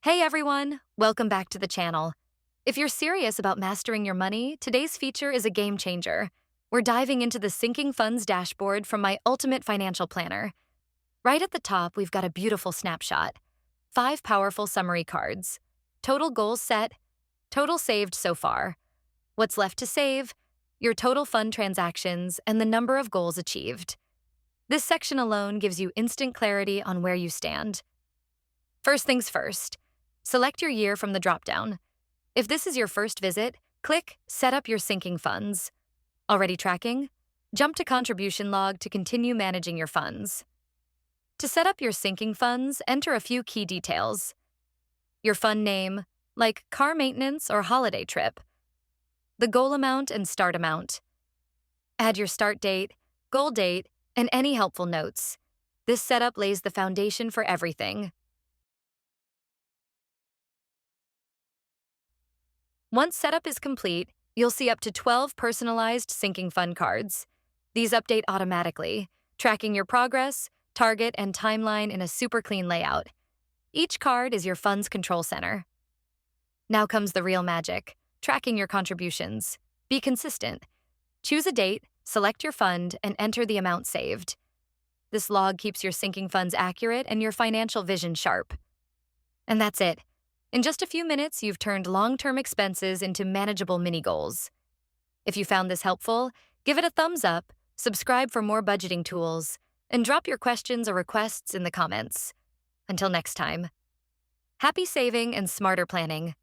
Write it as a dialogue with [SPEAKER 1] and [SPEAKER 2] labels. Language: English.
[SPEAKER 1] Hey everyone, welcome back to the channel. If you're serious about mastering your money, today's feature is a game changer. We're diving into the Sinking Funds dashboard from my Ultimate Financial Planner. Right at the top, we've got a beautiful snapshot. 5 powerful summary cards. Total goals set, total saved so far, what's left to save, your total fund transactions, and the number of goals achieved. This section alone gives you instant clarity on where you stand. First things first, select your year from the dropdown. If this is your first visit, click Set up your sinking funds. Already tracking? Jump to Contribution Log to continue managing your funds. To set up your sinking funds, enter a few key details. Your fund name, like car maintenance or holiday trip. The goal amount and start amount. Add your start date, goal date, and any helpful notes. This setup lays the foundation for everything. Once setup is complete, you'll see up to 12 personalized sinking fund cards. These update automatically, tracking your progress, target, and timeline in a super clean layout. Each card is your fund's control center. Now comes the real magic, tracking your contributions. Be consistent. Choose a date, select your fund, and enter the amount saved. This log keeps your sinking funds accurate and your financial vision sharp. And that's it. In just a few minutes, you've turned long-term expenses into manageable mini goals. If you found this helpful, give it a thumbs up, subscribe for more budgeting tools, and drop your questions or requests in the comments. Until next time, happy saving and smarter planning.